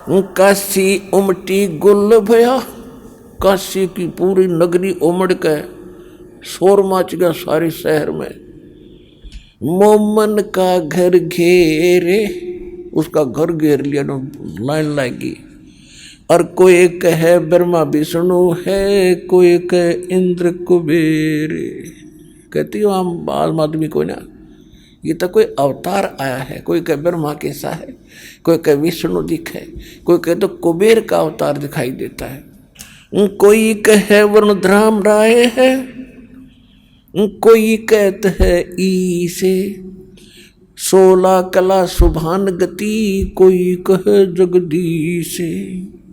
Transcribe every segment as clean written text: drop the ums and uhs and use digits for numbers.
काशी उमटी गुल भया, काशी की पूरी नगरी उमड़ के शोर मच गया सारे शहर में। मोमन का घर घेरे, उसका घर घेर लिया, लाइन लगी। और कोई कहे ब्रह्मा विष्णु है, कोई कहे इंद्र कुबेर। कहती हो हम आम आदमी को ना, ये तो कोई अवतार आया है। कोई कहे ब्रह्मा कैसा है, कोई कहे विष्णु दिखे, कोई कहे तो कुबेर का अवतार दिखाई देता है। कोई कहे वरुणधराम राय है, कोई कहते है ईसे 16 कला सुभान गति, कोई कहे जगदीश।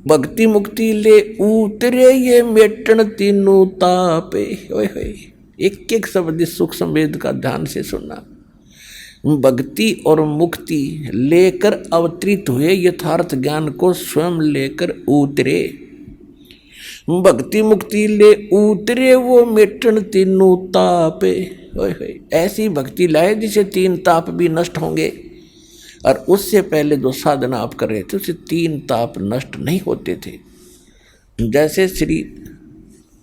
भक्ति मुक्ति ले उतरे ये मेटन तीनों तापे। एक एक शब्द सुख संवेद का ध्यान से सुनना। भक्ति और मुक्ति लेकर अवतरित हुए, यथार्थ ज्ञान को स्वयं लेकर उतरे। भक्ति मुक्ति ले उतरे वो मेटन तीनों तापे। ऐसी भक्ति लाए जिसे 3 ताप भी नष्ट होंगे। और उससे पहले जो साधना आप कर रहे थे उससे 3 ताप नष्ट नहीं होते थे। जैसे श्री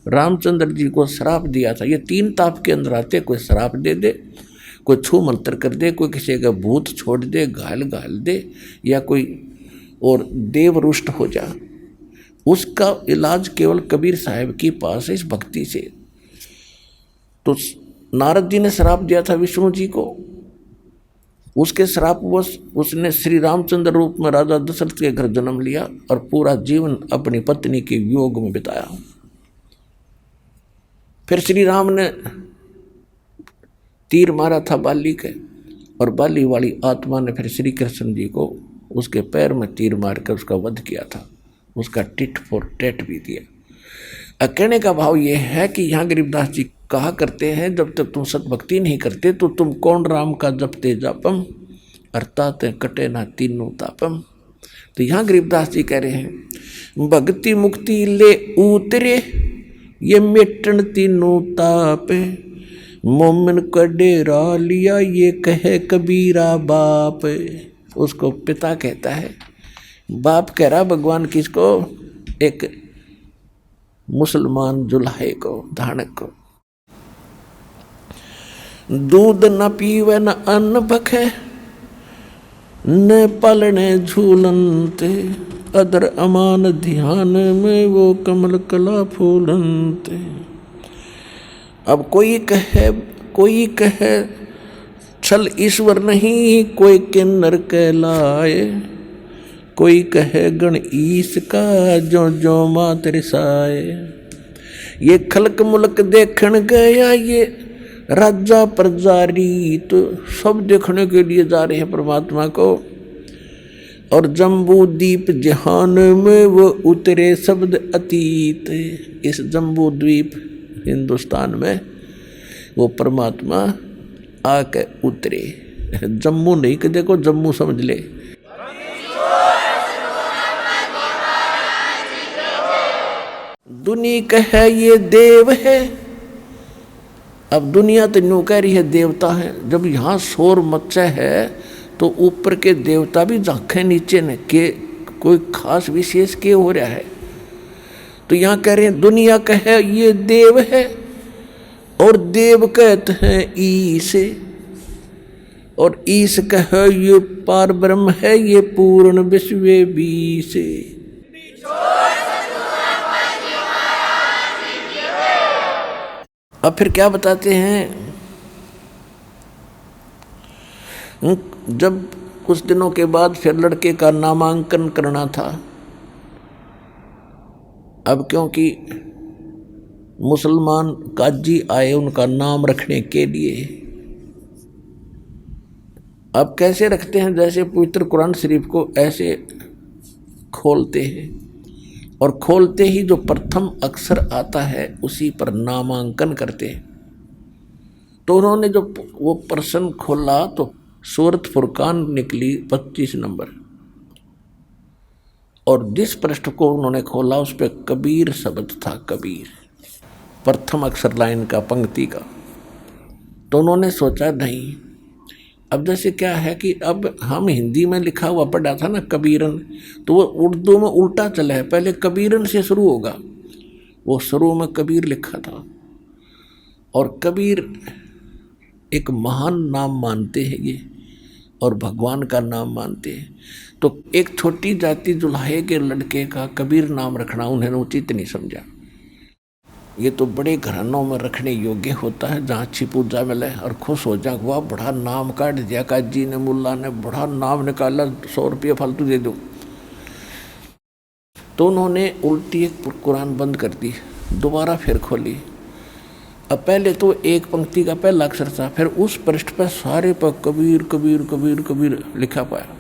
रामचंद्र जी को श्राप दिया था, ये 3 ताप के अंदर आते। कोई श्राप दे दे, कोई छू मंत्र कर दे, कोई किसी का भूत छोड़ दे, घायल दे, या कोई और देव रुष्ट हो जा। उसका इलाज केवल कबीर साहब की पास है, इस भक्ति से। तो नारद जी ने श्राप दिया था विष्णु जी को, उसके श्रापवश उसने श्री रामचंद्र रूप में राजा दशरथ के घर जन्म लिया और पूरा जीवन अपनी पत्नी के वियोग में बिताया। फिर श्री राम ने तीर मारा था बाली के, और बाली वाली आत्मा ने फिर श्री कृष्ण जी को उसके पैर में तीर मारकर उसका वध किया था, उसका टिट फॉर टैट भी दिया। कहने का भाव यह है कि यहाँ गरीबदास जी कहा करते हैं, जब तक तुम सतभक्ति नहीं करते तो तुम कौन राम का जपते जापम, अर्थात कटे ना तीनों तापम। तो यहाँ गरीबदास जी कह रहे हैं भक्ति मुक्ति ले उतरे ये मेटन तीनों तापे, मोमिन का डेरा लिया ये कहे कबीरा बाप। उसको पिता कहता है, बाप कह रहा भगवान किसको, एक मुसलमान जुल्हे को, धानक को। दूध न पीवे न अन्न भखे, न पलने झूलनते, अदर अमान ध्यान में वो कमल कला फूलनते। अब कोई कहे छल ईश्वर नहीं, कोई किन्नर कहलाए, कोई कहे गण ईश का जो जो मात रिसाए। ये खलक मुलक देखण गया ये राजा प्रजा रीत, सब देखने के लिए जा रहे हैं परमात्मा को। और जम्बू द्वीप जहान में वो उतरे शब्द अतीत। इस जम्बू द्वीप हिंदुस्तान में वो परमात्मा आके उतरे। जम्मू नहीं कि देखो जम्मू समझ ले। दुनिया कहे ये देव है, अब दुनिया तो न्यू कह रही है देवता है। जब यहाँ शोर मचा है तो ऊपर के देवता भी झांके नीचे ने के कोई खास विशेष के हो रहा है। तो यहाँ कह रहे हैं दुनिया कहे ये देव है, और देव कहते हैं ईसे, और ईश कहे ये पार ब्रह्म है ये पूर्ण विश्व बीसे। अब फिर क्या बताते हैं, जब कुछ दिनों के बाद फिर लड़के का नामांकन करना था। अब क्योंकि मुसलमान काजी आए उनका नाम रखने के लिए, अब कैसे रखते हैं, जैसे पवित्र कुरान शरीफ को ऐसे खोलते हैं, और खोलते ही जो प्रथम अक्षर आता है उसी पर नामांकन करते हैं। तो उन्होंने जो वो प्रश्न खोला तो सूरत फुरकान निकली 25 नंबर, और जिस पृष्ठ को उन्होंने खोला उस पर कबीर शब्द था, कबीर प्रथम अक्षर लाइन का, पंक्ति का। तो उन्होंने सोचा नहीं, अब जैसे क्या है कि अब हम हिंदी में लिखा हुआ पढ़ा था ना कबीरन, तो वो उर्दू में उल्टा चला है, पहले कबीरन से शुरू होगा। वो शुरू में कबीर लिखा था, और कबीर एक महान नाम मानते हैं ये, और भगवान का नाम मानते हैं। तो एक छोटी जाति जुल्हे के लड़के का कबीर नाम रखना उन्होंने उचित नहीं समझा। ये तो बड़े घरानों में रखने योग्य होता है, जहाँ अच्छी पूजा मिले और खुश हो जाए, वाह बड़ा नाम काट दिया काजी ने, मुल्ला ने बड़ा नाम निकाला, 100 रुपये फालतू दे दो। तो उन्होंने उल्टी एक कुरान बंद कर दी, दोबारा फिर खोली। अब पहले तो एक पंक्ति का पहला अक्षर था, फिर उस पृष्ठ पर सारे पर कबीर कबीर कबीर कबीर लिखा पाया।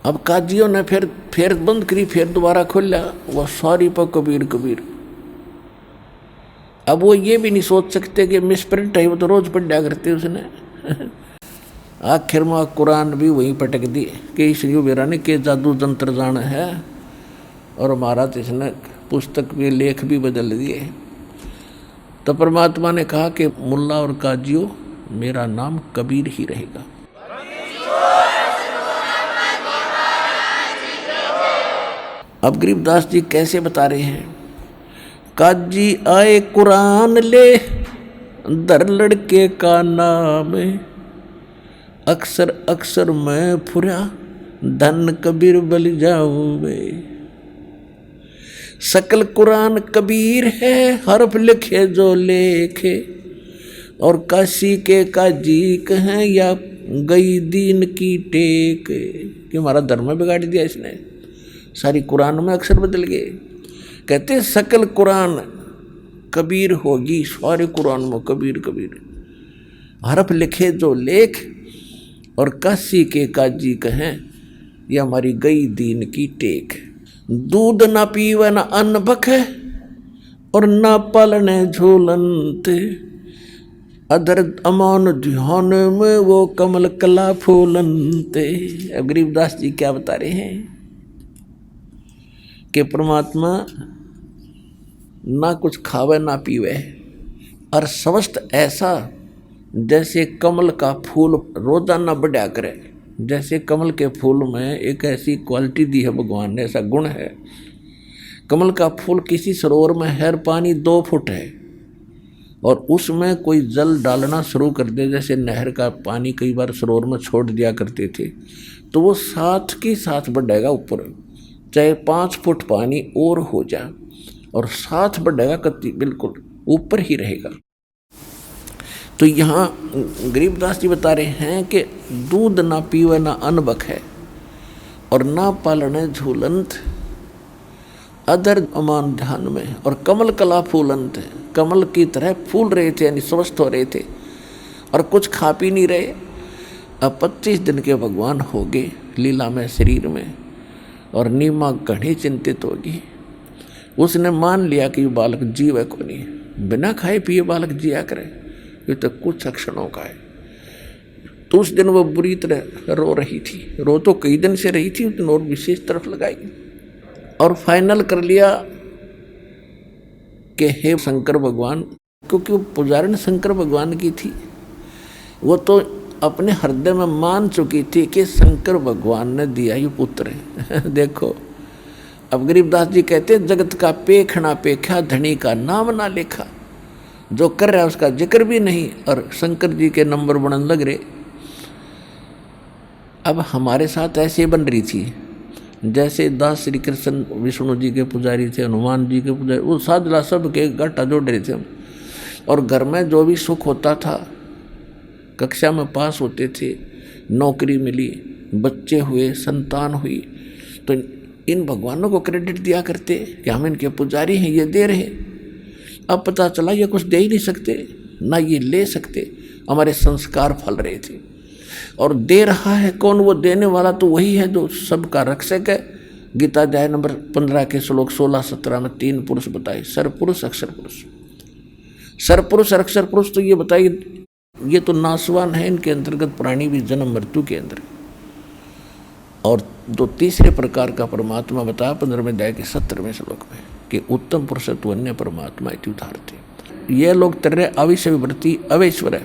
अब काजियों ने फिर बंद करी, फिर दोबारा खोला, वह सारी पर कबीर कबीर। अब वो ये भी नहीं सोच सकते कि मिसप्रिंट है, वो तो रोज पढ़ा करते उसने। आखिर में कुरान भी वहीं पटक दी कि इसलिए बेरा ने के जादू जंत्र जान है, और महाराज इसने पुस्तक में लेख भी बदल दिए। तो परमात्मा ने कहा कि मुल्ला और काजियों, मेरा नाम कबीर ही रहेगा। अब गरीबदास जी कैसे बता रहे हैं, काजी आए कुरान ले, दर लड़के का नाम, अक्सर अक्सर मैं फुरा, धन कबीर बल जाऊं मैं। सकल कुरान कबीर है, हर्फ लिखे जो लेखे, और काशी के काजी कहें या गई दीन की टेक। कि हमारा धर्म बिगाड़ दिया इसने, सारी कुरान में अक्षर बदल गए। कहते सकल कुरान कबीर होगी, सारे कुरान में कबीर कबीर, हरफ लिखे जो लेख, और काशी के काजी कहें यह हमारी गई दीन की टेक। दूध ना पीवे ना अन्न बखे, और ना पालने झूलंत, अधर अमान ध्यान में वो कमल कला फूलंते। अब गरीबदास जी क्या बता रहे हैं कि परमात्मा ना कुछ खावे ना पीवे, और स्वस्थ ऐसा जैसे कमल का फूल रोजाना बढ़ा करे। जैसे कमल के फूल में एक ऐसी क्वालिटी दी है भगवान ने, ऐसा गुण है। कमल का फूल किसी सरोवर में है, पानी 2 फुट है, और उसमें कोई जल डालना शुरू कर दे, जैसे नहर का पानी कई बार सरोवर में छोड़ दिया करते थे, तो वो साथ के साथ बढ़ेगा ऊपर, चाहे 5 फुट पानी और हो जाए, और साथ बढ़ेगा, कति बिल्कुल ऊपर ही रहेगा। तो यहाँ गरीबदास जी बता रहे हैं कि दूध ना पीवे ना अन्न बखे, और ना पालने झूलंत, अधर अमान ध्यान में, और कमल कला फूलंत, कमल की तरह फूल रहे थे, यानी स्वस्थ हो रहे थे, और कुछ खा पी नहीं रहे। अब 25 दिन के भगवान हो गए लीला में शरीर में, और नीमा घनी चिंतित होगी। उसने मान लिया कि बालक जीव है को नहीं, बिना खाए पिए बालक जिया करे, ये तो कुछ क्षणों का है। तो उस दिन वो बुरी तरह रो रही थी, रो तो कई दिन से रही थी, उस दिन और विशेष तरफ लगाई, और फाइनल कर लिया कि हे शंकर भगवान, क्योंकि वो पुजारिन शंकर भगवान की थी, वो तो अपने हृदय में मान चुकी थी कि शंकर भगवान ने दिया ही पुत्र है। देखो अब गरीबदास जी कहते जगत का पेखना पेखा, धनी का नाम ना लेखा। जो कर रहा है उसका जिक्र भी नहीं, और शंकर जी के नंबर बनने लग रहे। अब हमारे साथ ऐसे बन रही थी जैसे दास श्री कृष्ण विष्णु जी के पुजारी थे, हनुमान जी के पुजारी, वो साधला सब के घाटा जोड़ रहे थे। और घर में जो भी सुख होता था, कक्षा में पास होते थे, नौकरी मिली, बच्चे हुए, संतान हुई, तो इन भगवानों को क्रेडिट दिया करते कि हम इनके पुजारी हैं, ये दे रहे। अब पता चला ये कुछ दे ही नहीं सकते, ना ये ले सकते, हमारे संस्कार फल रहे थे। और दे रहा है कौन? वो देने वाला तो वही है जो सबका रक्षक है। गीता अध्याय नंबर 15 के श्लोक 16-17 में 3 पुरुष बताए, सरपुरुष अक्षर पुरुष। सरपुरुष और अक्षर पुरुष तो ये बताइए, ये तो नासवान है, इनके अंतर्गत प्राणी भी जन्म मृत्यु के अंदर। और जो तीसरे प्रकार का परमात्मा बताया 15वें अध्याय के 17वें श्लोक में कि उत्तम पुरुष तो अन्य परमात्मा इति उदाहरते। ये लोग तेरे अविषयवर्ती अवेश्वर है,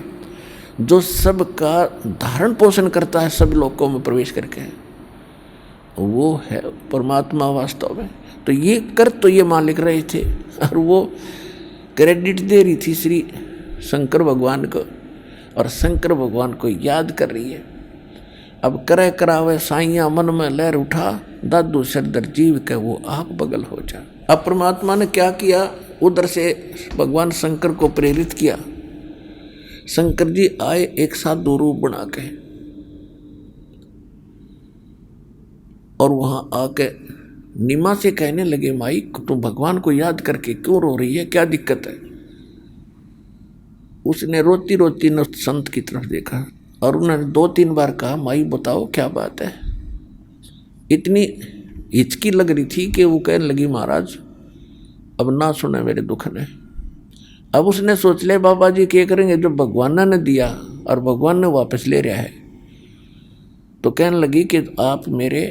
जो सबका धारण पोषण करता है सब लोगों में प्रवेश करके, वो है परमात्मा वास्तव में। तो ये कर तो ये मालिक रहे थे, और वो क्रेडिट दे रही थी श्री शंकर भगवान को, और शंकर भगवान को याद कर रही है। अब करे करावे साइया मन में लहर उठा, दादू सरदर जीव के वो आप बगल हो जा। अब परमात्मा ने क्या किया, उधर से भगवान शंकर को प्रेरित किया। शंकर जी आए एक साधु रूप बना के, और वहां आके नीमा से कहने लगे, माई तुम भगवान को याद करके क्यों रो रही है, क्या दिक्कत है। उसने रोती रोती न संत की तरफ देखा और उन्होंने 2-3 बार कहा, माई बताओ क्या बात है। इतनी हिचकी लग रही थी कि वो कहने लगी, महाराज अब ना सुने मेरे दुख ने। अब उसने सोच लिया बाबा जी क्या करेंगे, जो भगवान ने दिया और भगवान ने वापस ले रहा है। तो कहने लगी कि आप मेरे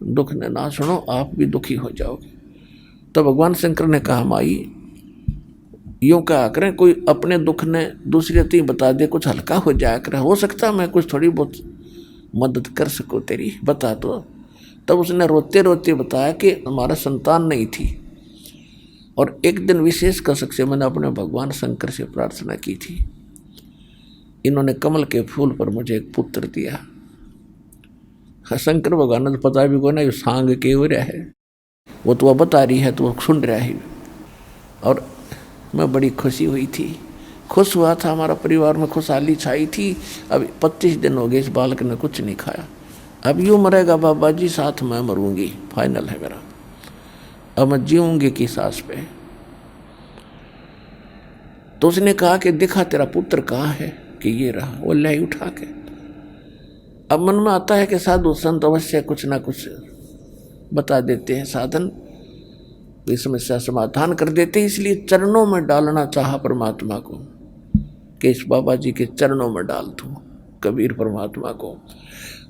दुख ने ना सुनो, आप भी दुखी हो जाओगे। तो भगवान शंकर ने कहा, माई यूँ कहा करें, कोई अपने दुख ने दूसरे तीन बता दे, कुछ हल्का हो जाया करे, हो सकता मैं कुछ थोड़ी बहुत मदद कर सकूँ तेरी, बता दो। तब उसने रोते रोते बताया कि हमारा संतान नहीं थी, और एक दिन विशेष कसक से मैंने अपने भगवान शंकर से प्रार्थना की थी, इन्होंने कमल के फूल पर मुझे एक पुत्र दिया। शंकर भगवान ने तो पता भी को ना सांग के हो रहा है, वो तो बता रही है तो वो सुन रहा है। और मैं बड़ी खुशी हुई थी, खुश हुआ था, हमारा परिवार में खुशहाली छाई थी। अब 25 दिन हो गए इस बालक ने कुछ नहीं खाया। अब यूँ मरेगा बाबा जी, साथ में मरूंगी, फाइनल है मेरा, अब मैं जीऊंगी की सांस पे। तो उसने कहा कि दिखा तेरा पुत्र कहाँ है, कि ये रहा। वो ले उठा के, अब मन में आता है कि साधु संत अवश्य कुछ ना कुछ बता देते हैं, साधन इस समस्या समाधान कर देते हैं। इसलिए चरणों में डालना चाहा परमात्मा को, कि इस बाबा जी के चरणों में डाल दूं कबीर परमात्मा को।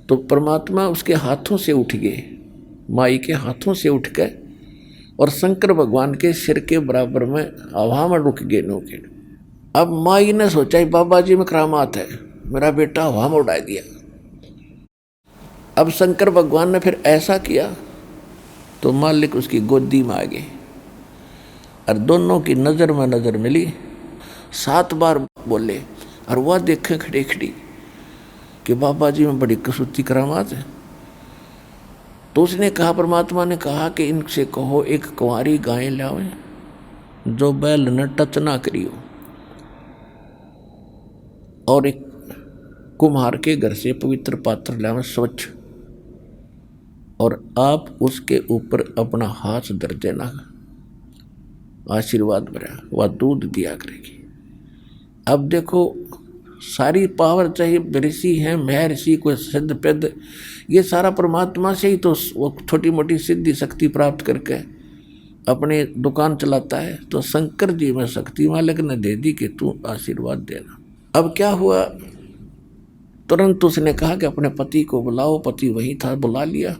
तो परमात्मा उसके हाथों से उठ गए, माई के हाथों से उठ गए, और शंकर भगवान के सिर के बराबर में हवा में रुक गए नौके। अब माई ने सोचा बाबा जी में करामात है, मेरा बेटा हवा में उड़ा दिया। अब शंकर भगवान ने फिर ऐसा किया तो मालिक उसकी गोदी में आ गए, और दोनों की नज़र में नज़र मिली। 7 बार बोले, और वह देखे खड़ी खड़ी कि बाबा जी में बड़ी कसूती करामात है। तो उसने कहा, परमात्मा ने कहा कि इनसे कहो एक कुंवारी गाय लावे जो बैल न टच ना करियो, और एक कुम्हार के घर से पवित्र पात्र लावे स्वच्छ, और आप उसके ऊपर अपना हाथ धर देना, आशीर्वाद भरा, वह दूध दिया करेगी। अब देखो सारी पावर चाहिए ऋषि हैं, महर्षि कोई सिद्ध पेद, ये सारा परमात्मा से ही तो वो छोटी मोटी सिद्धि शक्ति प्राप्त करके अपने दुकान चलाता है। तो शंकर जी में शक्ति मालिक ने दे दी कि तू आशीर्वाद देना। अब क्या हुआ, तुरंत उसने कहा कि अपने पति को बुलाओ। पति वहीं था, बुला लिया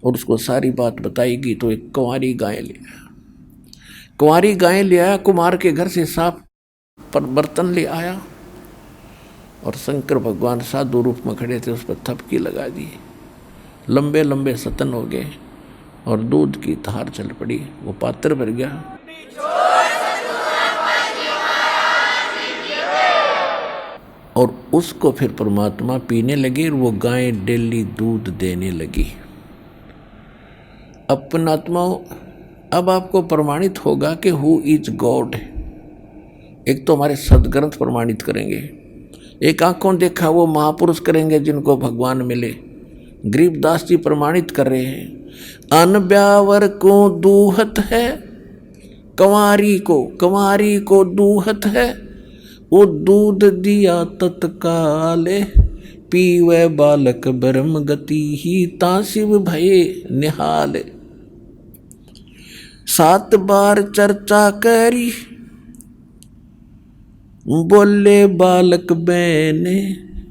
और उसको सारी बात बताएगी। तो एक कुंवारी गाय ले आया, कुंवारी गाय ले आया, कुमार के घर से साफ पर बर्तन ले आया, और शंकर भगवान साधु रूप में खड़े थे, उस पर थपकी लगा दी। लंबे लंबे सतन हो गए और दूध की धार चल पड़ी, वो पात्र भर गया। और उसको फिर परमात्मा पीने लगे, और वो गाय डेली दूध देने लगी। अपनात्माओं, अब आपको प्रमाणित होगा कि हु इज गॉड। एक तो हमारे सदग्रंथ प्रमाणित करेंगे, एक आंखों देखा वो महापुरुष करेंगे जिनको भगवान मिले। गरीबदास जी प्रमाणित कर रहे हैं, अन ब्यावर को दूहत है, कंवारी को दूहत है, वो दूध दिया तत्काले, पीवे बालक ब्रह्म गति ही ता शिव भये निहाल। 7 बार चर्चा करी, बोले बालक बैने,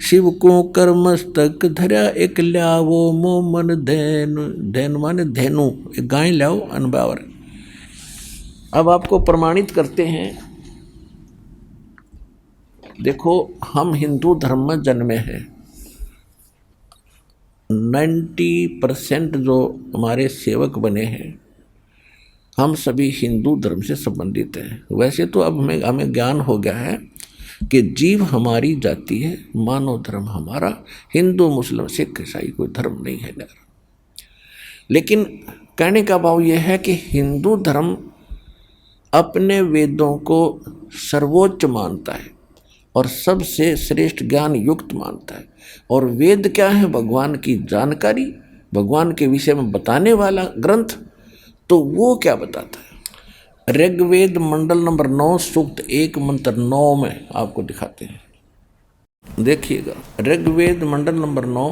शिव को कर मस्तक धरा, एक ल्यावो मोमन धैनु, धैनु माने धैनु, एक गाय लाओ अनबावर। अब आपको प्रमाणित करते हैं देखो, हम हिंदू धर्म में जन्मे हैं। 90% जो हमारे सेवक बने हैं, हम सभी हिंदू धर्म से संबंधित हैं। वैसे तो अब हमें ज्ञान हो गया है कि जीव हमारी जाति है, मानव धर्म हमारा, हिंदू मुस्लिम सिख ईसाई कोई धर्म नहीं है यार। लेकिन कहने का भाव यह है कि हिंदू धर्म अपने वेदों को सर्वोच्च मानता है और सबसे श्रेष्ठ ज्ञान युक्त मानता है। और वेद क्या है? भगवान की जानकारी, भगवान के विषय में बताने वाला ग्रंथ। तो वो क्या बताता है? ऋग्वेद मंडल नंबर 9 सूक्त 1 मंत्र 9 में आपको दिखाते हैं, देखिएगा। ऋग्वेद मंडल नंबर 9।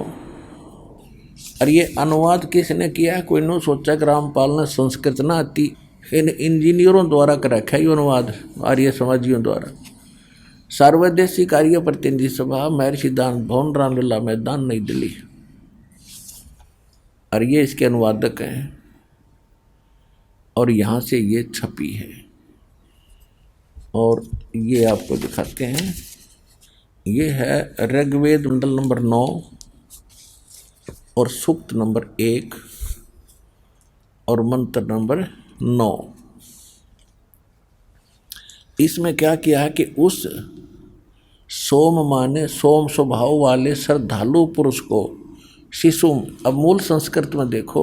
और ये अनुवाद किसने किया है? कोई ने सोचा कि रामपाल ने संस्कृत ना आती, इन इंजीनियरों द्वारा कर रखा है अनुवाद, आर्य समाजियों द्वारा। सर्वदेशी कार्य प्रतिनिधि सभा, महर्षि दान भवन, रामलीला मैदान, नई दिल्ली। और ये इसके अनुवादक हैं और यहाँ से ये छपी है। और ये आपको दिखाते हैं, ये है ऋग्वेद मंडल नंबर 9 और सूक्त नंबर 1 और मंत्र नंबर 9। इसमें क्या किया है कि उस सोम माने सोम स्वभाव वाले श्रद्धालु पुरुष को शिशुम, अब मूल संस्कृत में देखो,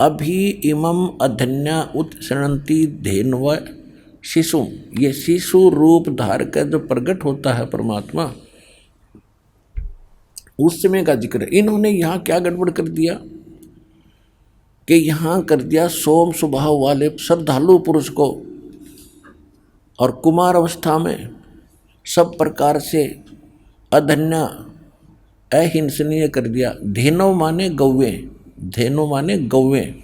अभी इमम अधन्या उत्सृणंती धेन्व शिशुम, ये शिशु रूप धार कर जो प्रकट होता है परमात्मा, उस समय का जिक्र है। इन्होंने यहाँ क्या गड़बड़ कर दिया कि यहाँ कर दिया सोम स्वभाव वाले श्रद्धालु पुरुष को, और कुमार अवस्था में सब प्रकार से अधन्या अहिंसनीय कर दिया। धेनो माने गौवें, धेनो माने गौवें,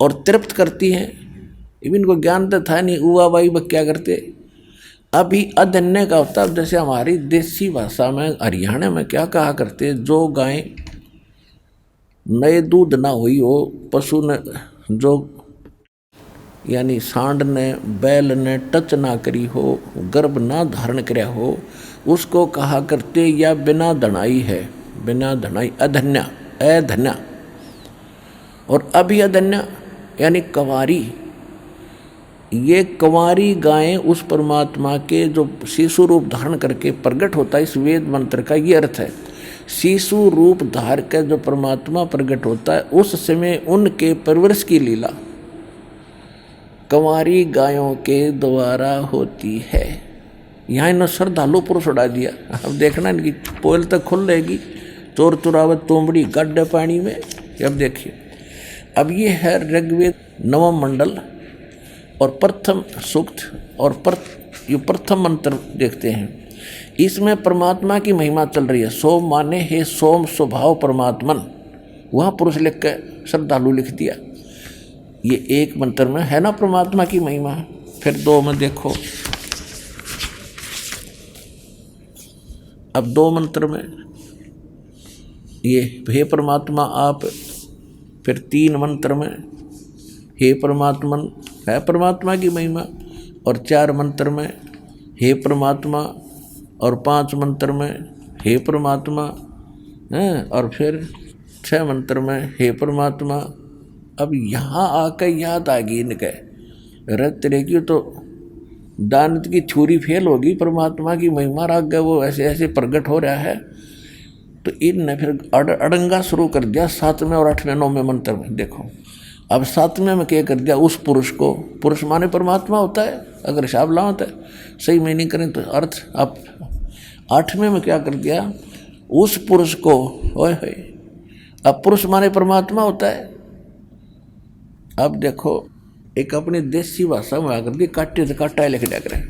और तृप्त करती हैं। इनको ज्ञान तो था नहीं, उवा बाई बक क्या करते। अभी अधन्य का होता है, जैसे हमारी देसी भाषा में हरियाणा में क्या कहा करते, जो गाय नए दूध ना हुई हो, पशु ने जो यानी सांड ने बैल ने टच ना करी हो, गर्भ ना धारण कराया हो, उसको कहा करते या बिना धनाई है, बिना धनाई अधन्या, अधन्या। और अभी अधन्या यानी कंवारी। ये कंवारी गायें उस परमात्मा के जो शिशु रूप धारण करके प्रकट होता है, इस वेद मंत्र का ये अर्थ है। शिशु रूप धार कर जो परमात्मा प्रकट होता है, उस समय उनके परवरिश की लीला कंवारी गायों के द्वारा होती है। यहाँ इन्होंने श्रद्धालु पुरुष उड़ा दिया। अब देखना इनकी पोल तक खुल रहेगी, चोर चुरावत तोमड़ी गड्ढे पानी में। अब देखिए, अब ये है ऋग्वेद 9वां मंडल और प्रथम सूक्त और प्रथम मंत्र देखते हैं। इसमें परमात्मा की महिमा चल रही है। सोम माने हे सोम स्वभाव परमात्मन, वहाँ पुरुष लिख के श्रद्धालु लिख दिया। ये एक मंत्र में है ना परमात्मा की महिमा। फिर 2 में देखो, अब 2 मंत्र में ये हे परमात्मा आप। फिर 3 मंत्र में हे परमात्मन, है परमात्मा की महिमा। और 4 मंत्र में हे परमात्मा, और 5 मंत्र में हे परमात्मा, और फिर 6 मंत्र में हे परमात्मा। अब यहाँ आकर याद आ गई इनके, रत रहेगी तो दानत की छुरी फेल होगी, परमात्मा की महिमा राग गए, वो ऐसे ऐसे प्रकट हो रहा है। तो इनने फिर अड़ंगा शुरू कर दिया 7वें और 8वें 9वें मंत्र में। देखो अब 7वें में क्या कर दिया, उस पुरुष को, पुरुष माने परमात्मा होता है, अगर हिसाब लाओ तो सही में नहीं करें तो अर्थ। अब 8वें में क्या कर दिया, उस पुरुष को, ओए होए, अब पुरुष माने परमात्मा होता है। अब देखो एक अपनी देसी भाषा में आकर दी, काटे से काटा लिख दिया करें।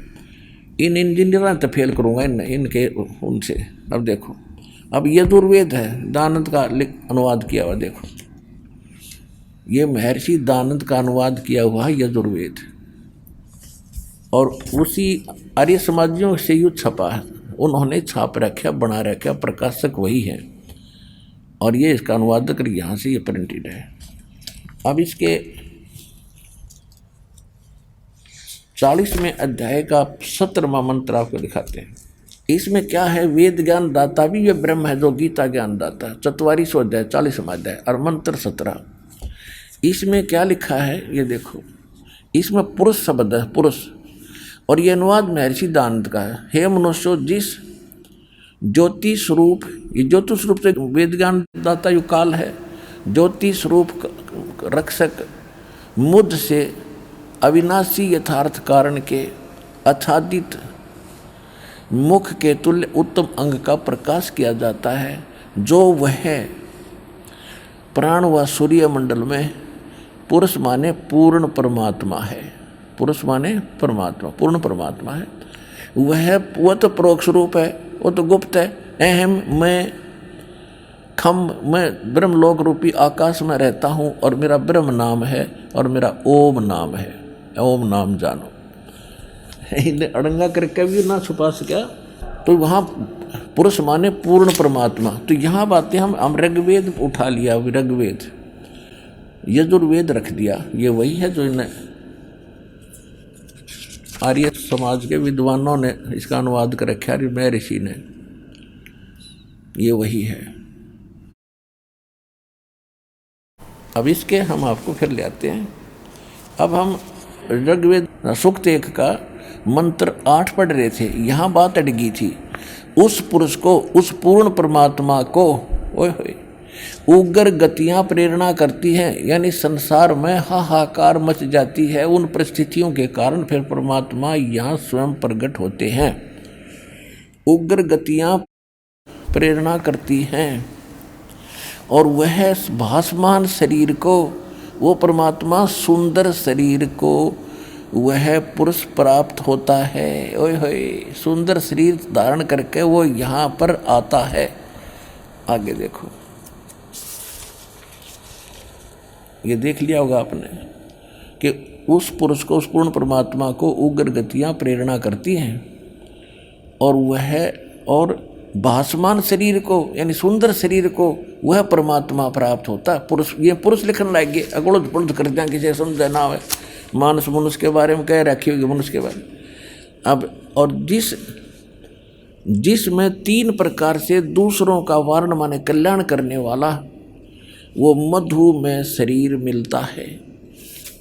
इन इंजीनियर तो फेल करूँगा इनके उनसे। अब देखो, अब यजुर्वेद है, दानंद का अनुवाद किया हुआ। देखो ये महर्षि दानंद का अनुवाद किया हुआ है यजुर्वेद, और उसी आर्य समाजियों से युद्ध छपा है, उन्होंने छाप रखा, बना रखा, प्रकाशक वही है। और ये इसका अनुवादक यहाँ से ये प्रिंटेड है। अब इसके 40वें अध्याय का 17वां मंत्र आपको दिखाते हैं। इसमें क्या है, वेद ज्ञान दाता भी ये ब्रह्म है जो गीता ज्ञान दाता है। 44वां अध्याय 40वां अध्याय और मंत्र 17। इसमें क्या लिखा है ये देखो, इसमें पुरुष शब्द है, पुरुष, और ये अनुवाद महर्षि दानंद का है। हे मनुष्यो, जिस ज्योति स्वरूप, ये ज्योति स्वरूप से वेद ज्ञान दाता युग काल है, ज्योति स्वरूप रक्षक मुझ से अविनाशी यथार्थ कारण के आच्छादित मुख के तुल्य उत्तम अंग का प्रकाश किया जाता है, जो वह प्राण व सूर्य मंडल में पुरुष माने पूर्ण परमात्मा है। पुरुष माने परमात्मा, पूर्ण परमात्मा है। वह तो परोक्ष रूप है, वो तो गुप्त है। अहम मैं ब्रह्मलोक रूपी आकाश में रहता हूँ और मेरा ब्रह्म नाम है और मेरा ओम नाम है। ओम नाम जानो, अड़ंगा करके भी ना छुपा सका। तो वहाँ पुरुष माने पूर्ण परमात्मा। तो यहाँ बातें हम ऋग्वेद उठा लिया, ऋग्वेद, यजुर्वेद रख दिया। ये वही है जो इन्हें आर्य समाज के विद्वानों ने इसका अनुवाद कर रखा है, मैं ऋषि ने, ये वही है। अब इसके हम आपको फिर ले आते हैं। अब हम ऋग्वेद सूक्त 1 का मंत्र 8 पढ़ रहे थे। यहाँ बात अटकी थी, उस पुरुष को, उस पूर्ण परमात्मा को ओए उग्र गतियाँ प्रेरणा करती हैं, यानी संसार में हाहाकार मच जाती है। उन परिस्थितियों के कारण फिर परमात्मा यहाँ स्वयं प्रकट होते हैं। उग्र गतियाँ प्रेरणा करती हैं और वह भासमान शरीर को, वो परमात्मा सुंदर शरीर को वह पुरुष प्राप्त होता है। ओए होए, सुंदर शरीर धारण करके वो यहाँ पर आता है। आगे देखो, ये देख लिया होगा आपने कि उस पुरुष को, उस पूर्ण परमात्मा को उग्र गतियाँ प्रेरणा करती हैं और वह, और भासमान शरीर को यानी सुंदर शरीर को वह परमात्मा प्राप्त होता है। पुरुष, ये पुरुष लिखने लग गए, अगुड़ पुरुष कर दिया, किसी समझ ना हो, मानस मनुष्य के बारे में कह रखी होगी, मनुष्य के बारे में। अब और जिसमें 3 प्रकार से दूसरों का वारण माने कल्याण करने वाला वो मधु में शरीर मिलता है।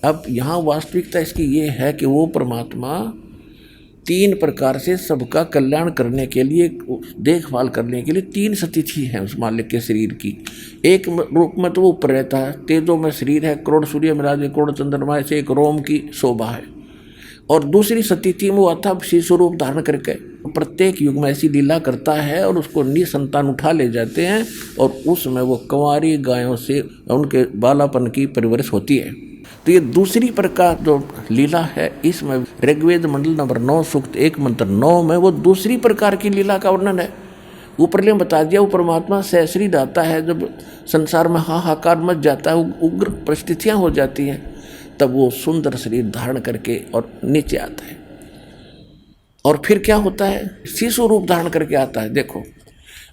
अब यहाँ वास्तविकता इसकी ये है कि वो परमात्मा 3 प्रकार से सबका कल्याण करने के लिए, देखभाल करने के लिए 3 स्थिति है उस मालिक के शरीर की। एक रूप में तो वो ऊपर रहता है, तेजों में शरीर है, करोड़ सूर्य मिला दे, करोड़ चंद्रमा से एक रोम की शोभा है। और दूसरी स्थिति में वो अथा शिशु रूप धारण करके प्रत्येक युग में ऐसी लीला करता है और उसको निसंतान उठा ले जाते हैं और उसमें वो कंवारी गायों से उनके बालापन की परवरिश होती है। तो ये दूसरी प्रकार जो लीला है, इसमें ऋग्वेद मंडल नंबर 9 सूक्त 1 मंत्र 9 में वो दूसरी प्रकार की लीला का वर्णन है। ऊपर ले बता दिया, वो परमात्मा सहस्री दाता है। जब संसार में हाहाकार मच जाता है, उग्र परिस्थितियाँ हो जाती हैं, तब वो सुंदर शरीर धारण करके और नीचे आता है। और फिर क्या होता है, शिशु रूप धारण करके आता है। देखो,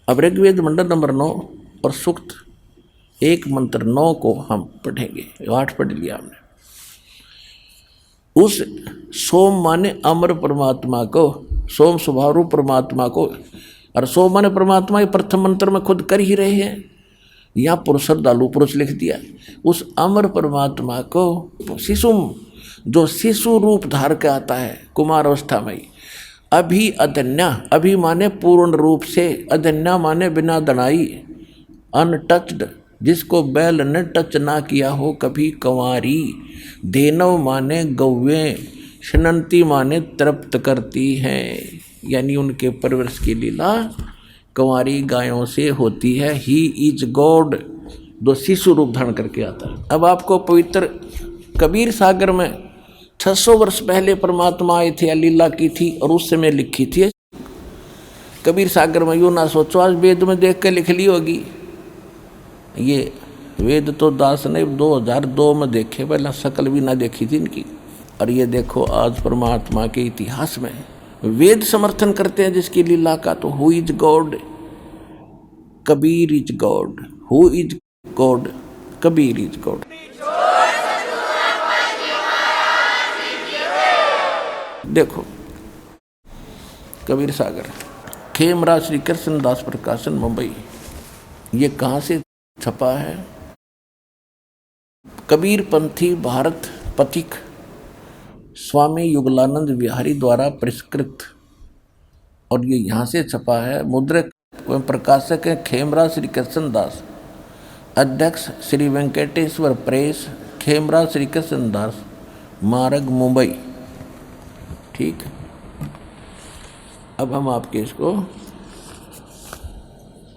अब ऋग्वेद मंडल नंबर 9 और सूक्त 1 मंत्र 9 को हम पढ़ेंगे। 8 पढ़ लिया हमने। उस सोम माने अमर परमात्मा को, सोम स्वभाव रूप परमात्मा को, और सोम माने परमात्मा, ये प्रथम मंत्र में खुद कर ही रहे हैं, यहाँ पुरुष श्रद्धालु पुरुष लिख दिया। उस अमर परमात्मा को शिशु, जो शिशु रूप धार के आता है कुमार अवस्था में, अभी अधन्या, अभी माने पूर्ण रूप से, अधन्या माने बिना दनाई, अनटच्ड, जिसको बैल ने टच ना किया हो कभी कंवारी, धेनव माने गौवें, शनंती माने तृप्त करती हैं, यानी उनके परवरिश की लीला कंवारी गायों से होती है। ही इज गॉड, जो शिशु रूप धारण करके आता है। अब आपको पवित्र कबीर सागर में 600 वर्ष पहले परमात्मा आए थे, लीला की थी और उस समय लिखी थी। कबीर सागर में यूँ ना सोचो आज वेद में देख के लिख ली होगी। ये वेद तो दास ने 2002 में देखे, पहले शकल भी ना देखी थी इनकी। और ये देखो आज परमात्मा के इतिहास में वेद समर्थन करते हैं जिसकी लीला का। तो who is God, Kabir is God. Who is God, Kabir is God. देखो कबीर सागर, खेमराज श्री कृष्णदास प्रकाशन, मुंबई। ये कहाँ से छपा है? कबीर पंथी भारत पथिक स्वामी युगलानंद विहारी द्वारा परिष्कृत, और ये यहाँ से छपा है। मुद्रक एवं प्रकाशक है खेमराज श्री कृष्णदास, अध्यक्ष श्री वेंकटेश्वर प्रेस, खेमराज श्री कृष्णदास मार्ग, मुंबई। ठीक, अब हम आपके इसको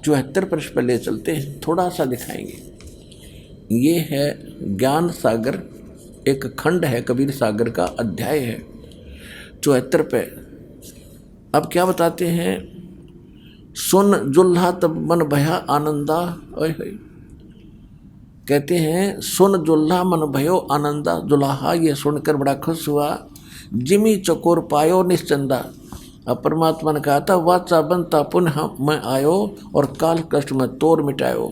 74 पृष्ठ पर ले चलते हैं, थोड़ा सा दिखाएंगे। ये है ज्ञान सागर, एक खंड है कबीर सागर का, अध्याय है 74 पे। अब क्या बताते हैं? सुन जुल्हा तब मन भया आनंदा, ओए होए, कहते हैं सुन जुल्हा मन भयो आनंदा। जुल्हा ये सुनकर बड़ा खुश हुआ। जिमी चकोर पायो निश्चंदा। अब परमात्मा ने कहा था वाचा बनता पुनः मैं आयो और काल कष्ट में तोड़ मिटायो।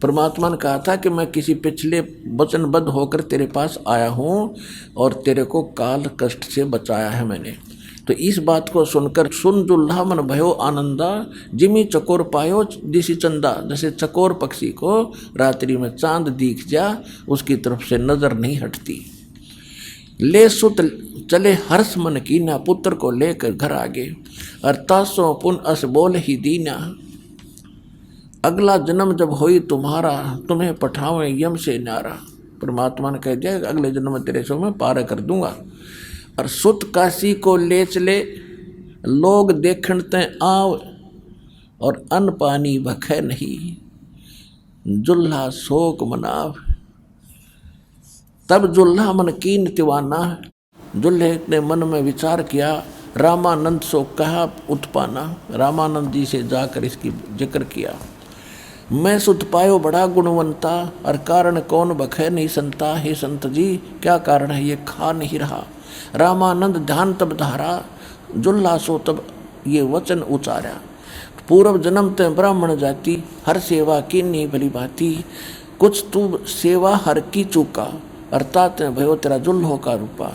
परमात्मा ने कहा था कि मैं किसी पिछले वचनबद्ध होकर तेरे पास आया हूँ और तेरे को काल कष्ट से बचाया है मैंने। तो इस बात को सुनकर सुन जुल्हा मन भयो आनंदा, जिमी चकोर पायो दिशी चंदा। जैसे चकोर पक्षी को रात्रि में चांद दिख जा, उसकी तरफ से नजर नहीं हटती। ले सुत चले हर्ष मन की ना, पुत्र को लेकर घर आगे। अर्थासो पुन अस बोल ही दीना। अगला जन्म जब होई तुम्हारा, तुम्हें पठावे यम से न्यारा। परमात्मा ने कह दिया अगले जन्म में तेरे से मैं पार कर दूंगा। और सुत काशी को ले चले, लोग देखण ते आव, और अन्न पानी भखे नहीं, जुल्हा शोक मनाव। तब जुल्हा मन कीन तिवाना, जुल्हे ने मन में विचार किया, रामानंद सो कहा उत्पाना। रामानंद जी से जाकर इसकी जिक्र किया। मैं सुत पायो बड़ा गुणवंता, और कारण कौन बखे नहीं संता। हे संत जी क्या कारण है, ये खा नहीं रहा। रामानंद ध्यान तब धारा, जुल्हा सो तब ये वचन उचारा। पूर्व जन्म ते ब्राह्मण जाति, हर सेवा की नहीं भली भांति। कुछ तू सेवा हर की चूका, अर्थात भयो तेरा जुल्हो का रूपा।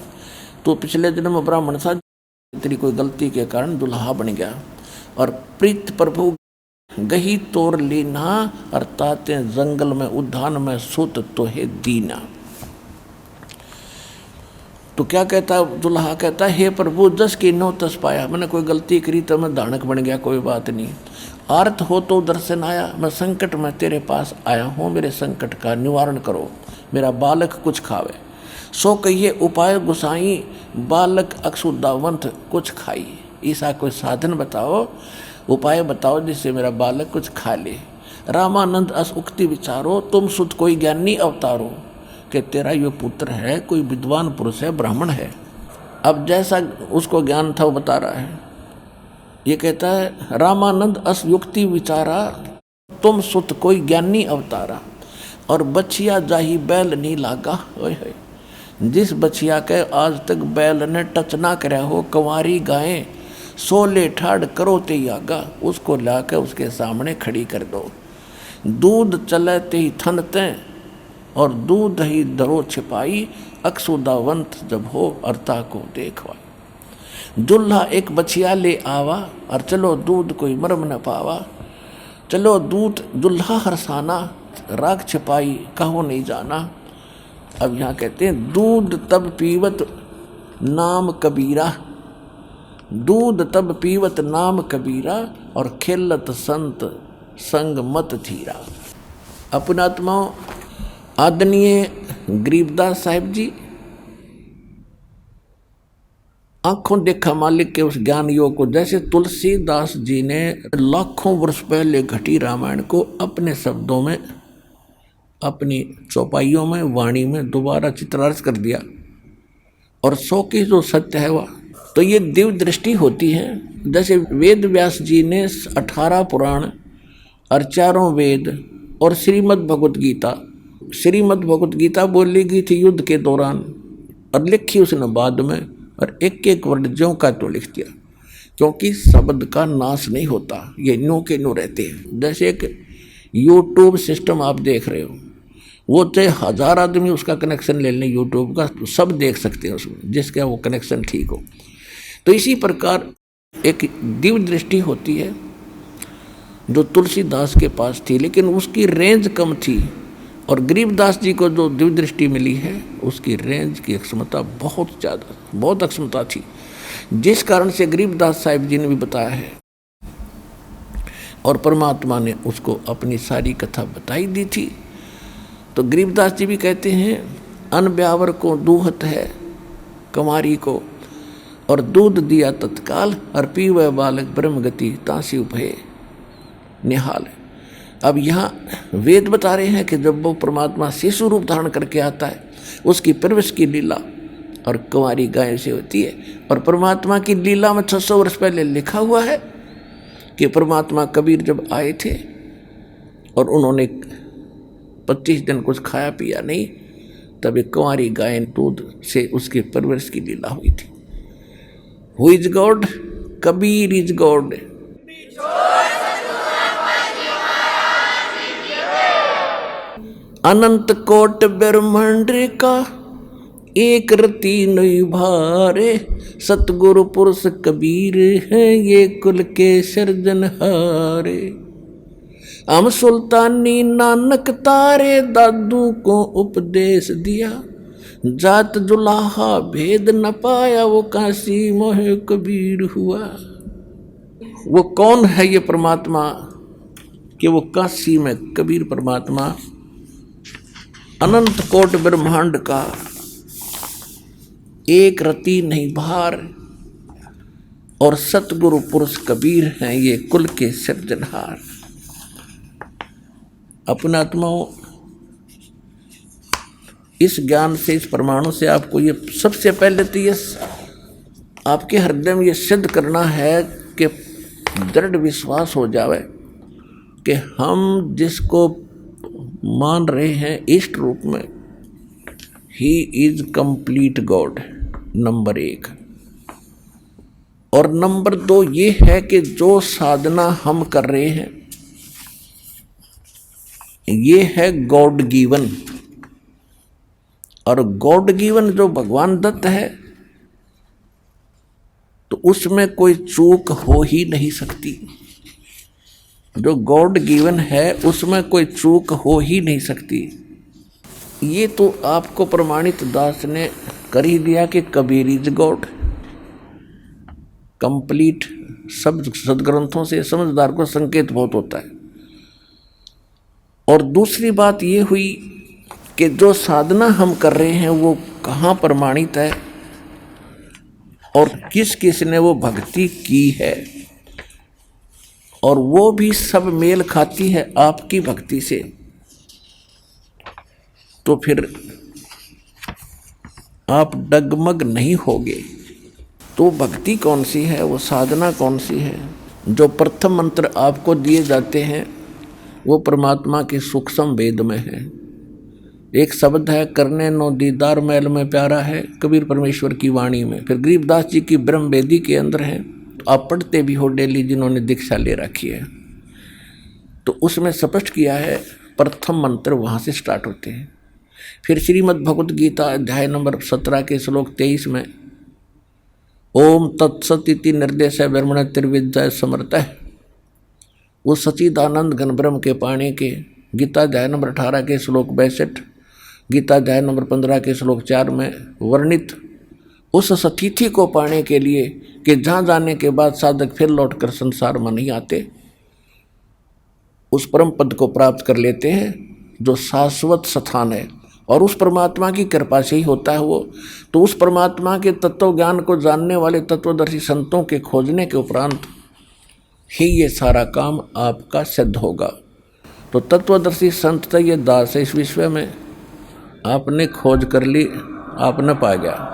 तो पिछले जन्म ब्राह्मण था, तेरी कोई गलती के कारण दुल्हा बन गया। और प्रीत प्रभु गही तोर लीना, अर्थात जंगल में उद्यान में सुत तो है दीना। तो क्या कहता दुल्हा, कहता हे प्रभु जस की नो तस पाया। मैंने कोई गलती करी तो मैं दानक बन गया, कोई बात नहीं। आर्त हो तो दर्शन आया, मैं संकट में तेरे पास आया हूँ, मेरे संकट का निवारण करो, मेरा बालक कुछ खावे। सो कहिए उपाय गुसाई, बालक अक्षुदावंत कुछ खाई। ऐसा कोई साधन बताओ, उपाय बताओ जिससे मेरा बालक कुछ खा ले। रामानंद अस उक्ति विचारो, तुम सुत कोई ज्ञानी अवतारो। कि तेरा ये पुत्र है, कोई विद्वान पुरुष है, ब्राह्मण है। अब जैसा उसको ज्ञान था वो बता रहा है। ये कहता है रामानंद अस युक्ति विचारा, तुम सुत कोई ज्ञानी अवतारा। और बछिया जाही बैल नहीं लागा। ओए होए, जिस बछिया के आज तक बैल ने टच ना कराया हो, कंवारी गायें सोले ठाड़ करो ते आगा, उसको लाकर उसके सामने खड़ी कर दो। दूध चले ते ही थनते, और दूध ही दरो छिपाई, अक्षुदावंत जब हो अर्ता को देखवाई। जुल्हा एक बछिया ले आवा, और चलो दूध कोई मर्म न पावा। चलो दूध जुल्हा हरसाना, राख छिपाई कहो नहीं जाना। अब यहाँ कहते हैं दूध तब पीवत नाम कबीरा, दूध तब पीवत नाम कबीरा, और खेलत संत संग मत धीरा। अपनात्माओं, आदरणीय गरीबदास साहिब जी आंखों देखा मालिक के उस ज्ञान योग को, जैसे तुलसीदास जी ने लाखों वर्ष पहले घटी रामायण को अपने शब्दों में, अपनी चौपाइयों में, वाणी में दोबारा चित्रार्थ कर दिया, और 100 की जो सत्य है वह। तो ये दिव्य दृष्टि होती है। जैसे वेद व्यास जी ने 18 पुराण और 4 वेद और श्रीमद् भगवत गीता, श्रीमद् भगवत गीता बोली गई थी युद्ध के दौरान, और लिखी उसने बाद में, और एक एक वर्ड ज्यों का तो लिख दिया, क्योंकि शब्द का नाश नहीं होता, ये नो के नो रहते हैं। जैसे एक यूट्यूब सिस्टम आप देख रहे हो, वो चाहे 1000 आदमी उसका कनेक्शन ले लें यूट्यूब का, तो सब देख सकते हैं उसमें, जिसका वो कनेक्शन ठीक हो। तो इसी प्रकार एक दिव्य दृष्टि होती है जो तुलसीदास के पास थी, लेकिन उसकी रेंज कम थी। और गरीबदास जी को जो दिव्य दृष्टि मिली है उसकी रेंज की अक्षमता बहुत ज़्यादा, बहुत अक्षमता थी, जिस कारण से गरीबदास साहिब जी ने भी बताया है और परमात्मा ने उसको अपनी सारी कथा बताई दी थी। तो गरीबदास जी भी कहते हैं, अन ब्यावर को दूहत है कुमारी को, और दूध दिया तत्काल, हर पीवै बालक ब्रह्मगति तासी उपहे निहाल। अब यहाँ वेद बता रहे हैं कि जब वो परमात्मा शिशु रूप धारण करके आता है, उसकी परवरिश की लीला और कुंवारी गाय से होती है। और परमात्मा की लीला में 600 वर्ष पहले लिखा हुआ है कि परमात्मा कबीर जब आए थे और उन्होंने 25 दिन कुछ खाया पिया नहीं, तब एक कुंवारी गाय दूध से उसके परवरिश की लीला हुई थी। Who is God? Kabir is God. अनंत कोट ब्रह्मांड का एक रति नहीं भारे, सतगुरु पुरुष कबीर है ये कुल के सर्जनहारे। हम सुल्तानी नानक तारे दादू को उपदेश दिया, जात जुलाहा भेद न पाया वो काशी मोह कबीर हुआ। वो कौन है ये परमात्मा कि वो काशी में कबीर परमात्मा अनंत कोट ब्रह्मांड का एक रति नहीं भार, और सतगुरु पुरुष कबीर हैं ये कुल के सृजनहार। अपने आत्माओं, इस ज्ञान से, इस परमाणु से आपको ये सबसे पहले तो ये आपके हृदय में ये सिद्ध करना है कि दृढ़ विश्वास हो जावे कि हम जिसको मान रहे हैं इष्ट रूप में, he is complete God, number 1। और नंबर 2 ये है कि जो साधना हम कर रहे हैं ये है गॉड गिवन, और गॉड गिवन जो भगवान दत्त है तो उसमें कोई चूक हो ही नहीं सकती। जो गॉड गिवन है उसमें कोई चूक हो ही नहीं सकती। ये तो आपको प्रमाणित दास ने कर ही दिया कि कबीर इज गॉड, कंप्लीट। सब सदग्रंथों से समझदार को संकेत बहुत होता है। और दूसरी बात ये हुई कि जो साधना हम कर रहे हैं वो कहाँ प्रमाणित है और किस किस ने वो भक्ति की है, और वो भी सब मेल खाती है आपकी भक्ति से। तो फिर आप डगमग नहीं होगे। तो भक्ति कौन सी है, वो साधना कौन सी है? जो प्रथम मंत्र आपको दिए जाते हैं वो परमात्मा के सूक्ष्म वेद में है। एक शब्द है, करने नो दीदार मैल में प्यारा है, कबीर परमेश्वर की वाणी में। फिर गरीबदास जी की ब्रह्म वेदी के अंदर है, तो आप पढ़ते भी हो डेली जिन्होंने दीक्षा ले रखी है। तो उसमें स्पष्ट किया है, प्रथम मंत्र वहाँ से स्टार्ट होते हैं। फिर श्रीमद् भगवत गीता अध्याय नंबर 17 के श्लोक 23 में ओम तत्सत इति निर्देश ब्रह्मण त्रिविद्या समर्थ, वो सचिदानंद घन ब्रह्म के पाने के गीता अध्याय नंबर 18 के श्लोक 62, गीता अध्याय नंबर 15 के श्लोक 4 में वर्णित उस सतिथि को पाने के लिए कि जहाँ जाने के बाद साधक फिर लौटकर संसार में नहीं आते, उस परम पद को प्राप्त कर लेते हैं जो शाश्वत स्थान है। और उस परमात्मा की कृपा से ही होता है वो। तो उस परमात्मा के तत्व ज्ञान को जानने वाले तत्वदर्शी संतों के खोजने के उपरांत ही ये सारा काम आपका सिद्ध होगा। तो तत्वदर्शी संत ये दास है इस विश्व में, आपने खोज कर ली, आप न पा गया।